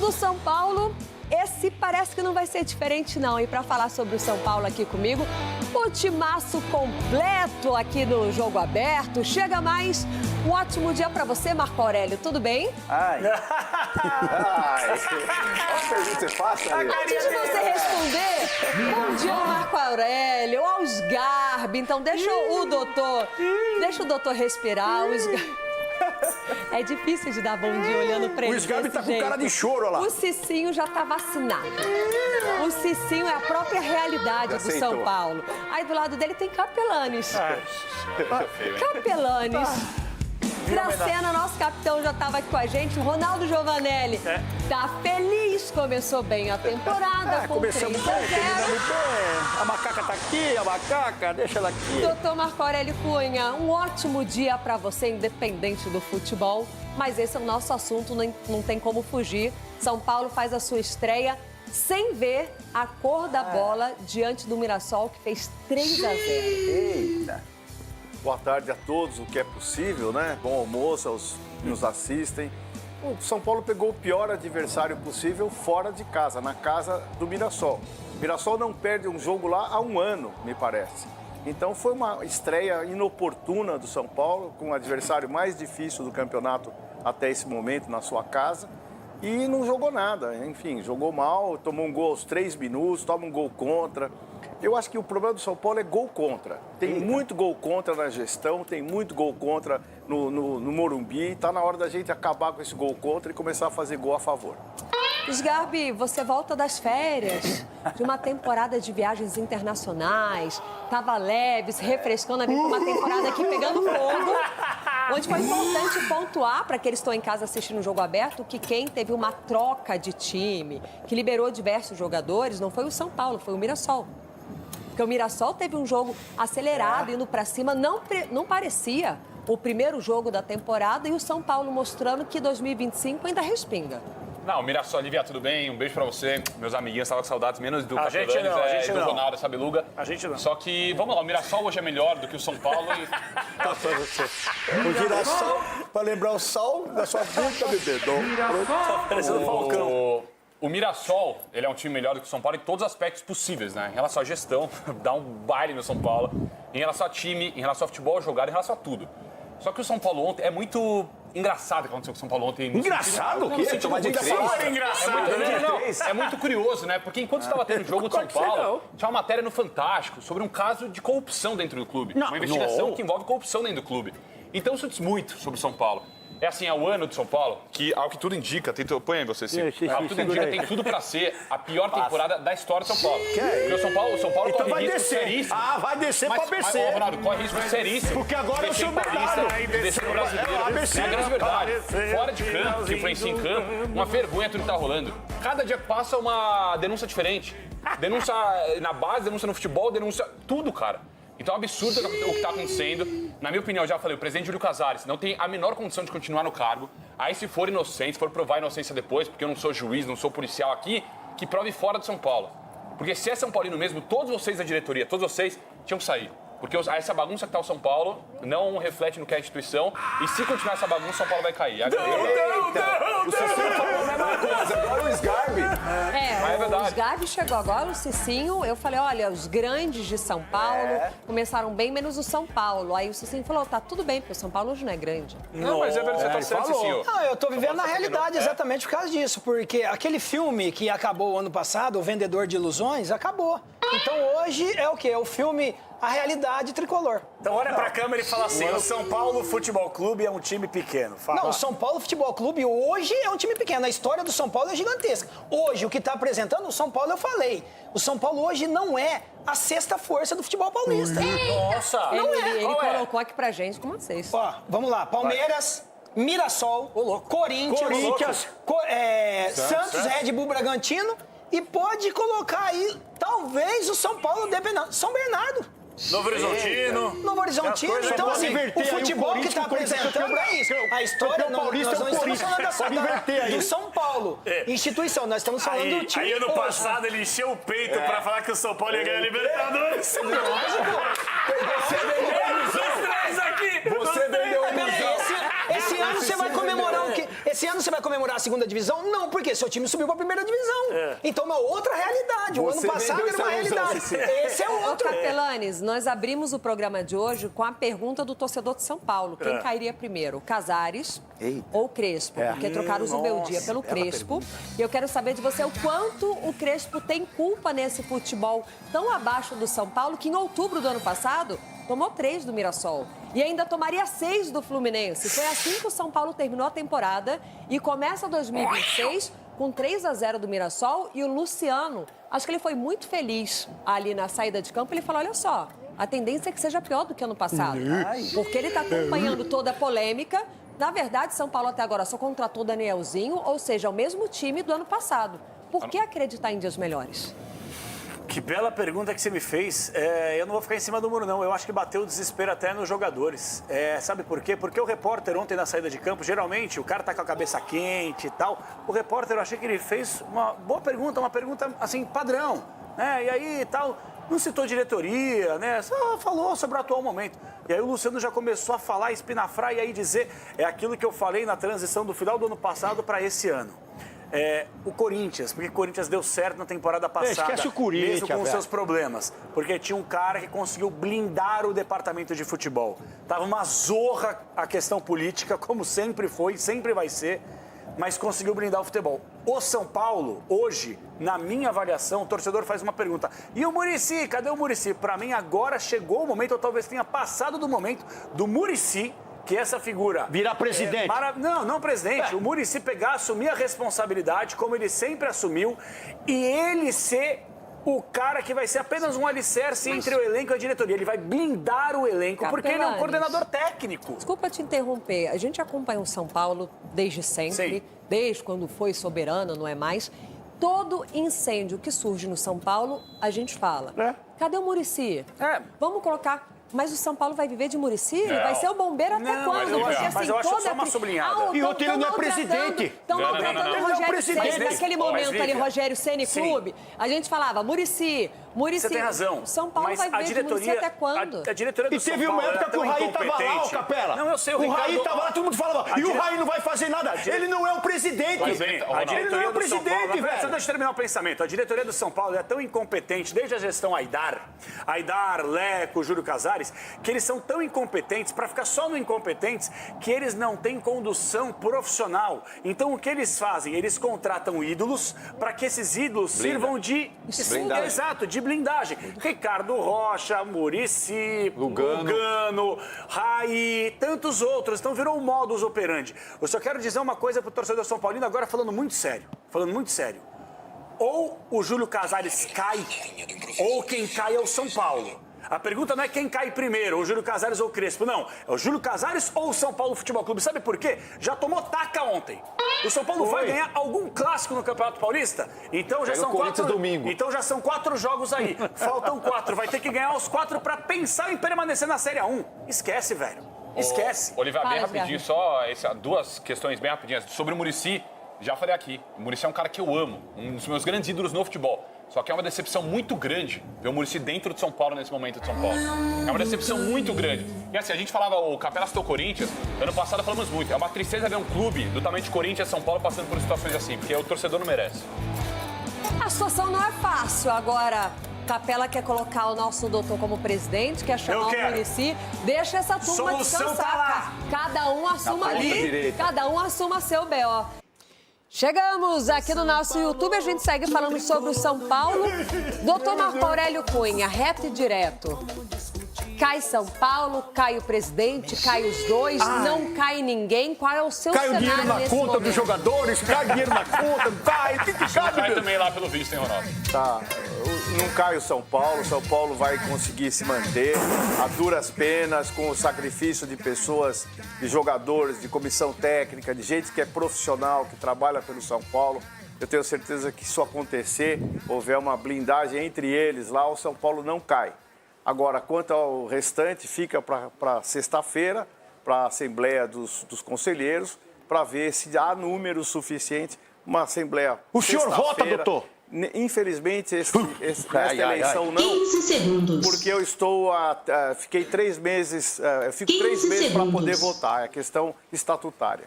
do São Paulo, esse parece que não vai ser diferente não. E para falar sobre o São Paulo aqui comigo, o timaço completo aqui no Jogo Aberto. Chega mais, um ótimo dia para você, Marco Aurélio, tudo bem? Ai. Qual pergunta você faz, aí? Antes de você responder, bom dia ao Marco Aurélio, aos Garbi. Então deixa o doutor respirar. É difícil de dar bom dia olhando pra ele. O Sgarbi tá com cara de choro, olha lá. O Cicinho já tá vacinado. O Cicinho é a própria realidade do São Paulo. Aí do lado dele tem Capelanes. Capelanes. Dracena, nosso capitão, já estava aqui com a gente. O Ronaldo Giovanelli tá feliz, começou bem a temporada. Começamos bem, terminamos bem. A macaca tá aqui, a macaca, deixa ela aqui. Doutor Marco Aurélio Cunha, um ótimo dia para você, independente do futebol. Mas esse é o nosso assunto, não tem como fugir. São Paulo faz a sua estreia sem ver a cor da bola diante do Mirassol, que fez 3-0. Eita. Boa tarde a todos, o que é possível, né? Bom almoço aos que nos assistem. O São Paulo pegou o pior adversário possível fora de casa, na casa do Mirassol. O Mirassol não perde um jogo lá há um ano, me parece. Então foi uma estreia inoportuna do São Paulo, com o adversário mais difícil do campeonato até esse momento na sua casa. E não jogou nada, enfim, jogou mal, tomou um gol aos 3 minutos, toma um gol contra. Eu acho que o problema do São Paulo é gol contra. Tem muito gol contra na gestão, tem muito gol contra no Morumbi. Está na hora da gente acabar com esse gol contra e começar a fazer gol a favor. Sgarbi, você volta das férias, de uma temporada de viagens internacionais, tava leve, se refrescando, vem uma temporada aqui pegando fogo, onde foi importante pontuar, para que eles estão em casa assistindo o Jogo Aberto, que quem teve uma troca de time, que liberou diversos jogadores, não foi o São Paulo, foi o Mirassol. Porque o Mirassol teve um jogo acelerado, indo para cima, não parecia o primeiro jogo da temporada, e o São Paulo mostrando que 2025 ainda respinga. Não, Mirassol, Lívia, tudo bem? Um beijo pra você. Meus amiguinhos, estavam com saudades menos do Capelanes e do Ronaldo, essa beluga. A gente não. Só que, vamos lá, o Mirassol hoje é melhor do que o São Paulo e... O girassol, pra lembrar o sol da sua boca, bebê. Parecendo Falcão. O Mirassol, ele é um time melhor do que o São Paulo em todos os aspectos possíveis, né? Em relação à gestão, dá um baile no São Paulo. Em relação a time, em relação ao futebol jogado, em relação a tudo. Só que o São Paulo ontem é muito engraçado o que aconteceu com o São Paulo ontem. Engraçado? O quê? É muito curioso, né? Porque enquanto estava tendo o jogo do São Paulo, tinha uma matéria no Fantástico sobre um caso de corrupção dentro do clube. Uma investigação que envolve corrupção dentro do clube. Então isso diz muito sobre o São Paulo. É assim, é o ano do São Paulo, que ao que tudo indica, põe aí você, Ciro. Ao que tudo indica, tem tudo pra ser a pior temporada da história do São Paulo. Porque o São Paulo então corre vai risco descer. seríssimo. Ah, vai descer pra ABC. Mas, Ronaldo, corre risco seríssimo. Porque agora é o seu Bernardo. Descer pro brasileiro. ABC. É a grande verdade. Fora de campo, que influencia em campo, uma vergonha tudo que tá rolando. Cada dia que passa uma denúncia diferente. Denúncia na base, denúncia no futebol, denúncia tudo, cara. Então é um absurdo o que está acontecendo. Na minha opinião, já falei, o presidente Júlio Casares não tem a menor condição de continuar no cargo. Aí, se for inocente, se for provar a inocência depois, porque eu não sou juiz, não sou policial aqui, que prove fora de São Paulo. Porque se é São Paulino mesmo, todos vocês da diretoria, todos vocês tinham que sair. Porque essa bagunça que tá o São Paulo não reflete no que é a instituição. E se continuar essa bagunça, o São Paulo vai cair. O Cicinho falou a mesma coisa, agora o Sgarbi. É verdade. O Sgarbi chegou agora, o Cicinho, eu falei, olha, os grandes de São Paulo começaram bem, menos o São Paulo. Aí o Cicinho falou, tá tudo bem, porque o São Paulo hoje não é grande. Não, mas é verdade, você tá certo, Cicinho. Não, eu tô vivendo na realidade exatamente por causa disso, porque aquele filme que acabou ano passado, O Vendedor de Ilusões, acabou. Então hoje é o quê? É o filme A Realidade Tricolor. Então olha pra câmera e fala assim, o São Paulo Futebol Clube é um time pequeno. Fala. Não, o São Paulo Futebol Clube hoje é um time pequeno. A história do São Paulo é gigantesca. Hoje, o que está apresentando o São Paulo, eu falei. O São Paulo hoje não é a sexta força do futebol paulista. Nossa! Ele colocou aqui pra gente como a sexta. Ó, vamos lá. Palmeiras, Mirassol, Corinthians, Santos, Red Bull Bragantino e pode colocar aí, talvez, o São Paulo, dependendo. São Bernardo. Novo Horizontino. Novo Horizontino. Então, assim, o futebol que está apresentando é isso. A história, nós não estamos falando do São Paulo, instituição. Nós estamos falando do time. Aí, ano passado, ele encheu o peito pra falar que o São Paulo ia ganhar a Libertadores. Lógico. Os três aqui. Você vendeu Esse ano você vai comemorar o quê? Esse ano você vai comemorar a segunda divisão? Não, porque seu time subiu pra primeira divisão. Então, uma outra realidade. O ano Você passado vendeu era uma essa ilusão, realidade. Cici. Esse é o Ô, outro. Capelanes, nós abrimos o programa de hoje com a pergunta do torcedor de São Paulo. Quem cairia primeiro, Casares ou Crespo? Porque trocaram o Zubeldia pelo Crespo. E eu quero saber de você o quanto o Crespo tem culpa nesse futebol tão abaixo do São Paulo, que em outubro do ano passado tomou 3 do Mirassol. E ainda tomaria 6 do Fluminense. Foi assim que o São Paulo terminou a temporada e começa 2026 com 3-0 do Mirassol. E o Luciano, acho que ele foi muito feliz ali na saída de campo. Ele falou, olha só, a tendência é que seja pior do que ano passado. Porque ele está acompanhando toda a polêmica. Na verdade, São Paulo até agora só contratou Danielzinho, ou seja, o mesmo time do ano passado. Por que acreditar em dias melhores? Que bela pergunta que você me fez. Eu não vou ficar em cima do muro, não. Eu acho que bateu o desespero até nos jogadores. Sabe por quê? Porque o repórter ontem na saída de campo, geralmente, o cara tá com a cabeça quente e tal. O repórter, eu achei que ele fez uma boa pergunta, uma pergunta, assim, padrão. Né? E aí, tal, não citou diretoria, né? Só falou sobre o atual momento. E aí o Luciano já começou a falar, espinafrar e aí dizer, é aquilo que eu falei na transição do final do ano passado para esse ano. O Corinthians, porque o Corinthians deu certo na temporada passada. Esquece o Corinthians, mesmo com velho. seus problemas. Porque tinha um cara que conseguiu blindar o departamento de futebol. Tava uma zorra a questão política, como sempre foi, sempre vai ser, mas conseguiu blindar o futebol. O São Paulo, hoje, na minha avaliação, o torcedor faz uma pergunta. E o Muricy? Cadê o Muricy? Para mim, agora chegou o momento, ou talvez tenha passado do momento, do Muricy, que essa figura... Virar presidente. Não presidente. O Muricy pegar, assumir a responsabilidade, como ele sempre assumiu, e ele ser o cara que vai ser apenas um alicerce entre o elenco e a diretoria. Ele vai blindar o elenco, porque ele é um coordenador técnico. Desculpa te interromper. A gente acompanha o São Paulo desde sempre, Sim. desde quando foi soberano, não é mais. Todo incêndio que surge no São Paulo, a gente fala. Cadê o Muricy? Vamos colocar... Mas o São Paulo vai viver de Muricy? Ele vai ser o bombeiro até Não, quando? mas eu acho só uma sublinhada. E outro, ele não é presidente. Estão maltratando o Rogério Ceni. Naquele momento ali, Rogério Ceni Clube, a gente falava Muricy. Você tem razão. São Paulo mas vai a viver de Muricy diretoria, até quando? A diretoria do E São teve Paulo uma época era que o tão Raí tava lá, ó, incompetente. Capela. Não, eu sei, o Raí tava lá, todo mundo falava, e o Raí não vai fazer nada. Ele não é o presidente. Pois bem, a Ele não é diretoria o do São Paulo... presidente, Deixa velho. eu terminar o pensamento. A diretoria do São Paulo é tão incompetente, desde a gestão Aidar, Leco, Júlio Casares, que eles são tão incompetentes, para ficar só no incompetentes, que eles não têm condução profissional. Então, o que eles fazem? Eles contratam ídolos para que esses ídolos sirvam de... Blindagem. Exato, de blindagem. Ricardo Rocha, Muricy, Lugano, Raí, tantos outros. Então, virou um modus operandi. Eu só quero dizer uma coisa pro torcedor São Paulino, agora falando muito sério. Ou o Júlio Casares cai, ou quem cai é o São Paulo. A pergunta não é quem cai primeiro, o Júlio Casares ou o Crespo, não. É o Júlio Casares ou o São Paulo Futebol Clube. Sabe por quê? Já tomou taca ontem. O São Paulo vai ganhar algum clássico no Campeonato Paulista? Então já são 4 domingo. Então já são 4 jogos aí. Faltam 4. Vai ter que ganhar os 4 para pensar em permanecer na Série A1. Esquece, velho. Esquece. Olivia, bem Fala, rapidinho, duas questões bem rapidinhas. Sobre o Muricy, já falei aqui. O Muricy é um cara que eu amo, um dos meus grandes ídolos no futebol. Só que é uma decepção muito grande ver o Muricy dentro de São Paulo nesse momento de São Paulo. É uma decepção muito grande. E assim, a gente falava, o Capela citou Corinthians, ano passado falamos muito. É uma tristeza ver um clube do tamanho de Corinthians e São Paulo passando por situações assim, porque o torcedor não merece. A situação não é fácil. Agora, Capela quer colocar o nosso doutor como presidente, quer chamar o Muricy. Deixa essa turma Solução tá descansar. lá. Cada um assuma ali, direita. cada um assuma seu B.O. Chegamos aqui no nosso YouTube, a gente segue falando sobre o São Paulo. Doutor Marco Aurélio Cunha, reto e direto. Cai São Paulo, cai o presidente, cai os dois, não cai ninguém. Qual é o seu Cai o cenário dinheiro na nesse conta momento? dos jogadores, cai o dinheiro na conta, cai, tem que Cai cair. também lá pelo visto, hein, Ronaldo? Tá, não cai o São Paulo vai conseguir se manter a duras penas, com o sacrifício de pessoas, de jogadores, de comissão técnica, de gente que é profissional, que trabalha pelo São Paulo. Eu tenho certeza que se isso acontecer, houver uma blindagem entre eles lá, o São Paulo não cai. Agora, quanto ao restante, fica para sexta-feira, para a Assembleia dos Conselheiros, para ver se há número suficiente, uma Assembleia. O senhor vota, doutor? Infelizmente, nesta eleição não. 15 segundos. Porque eu fiquei 3 meses, eu fico 3 meses para poder votar, é questão estatutária.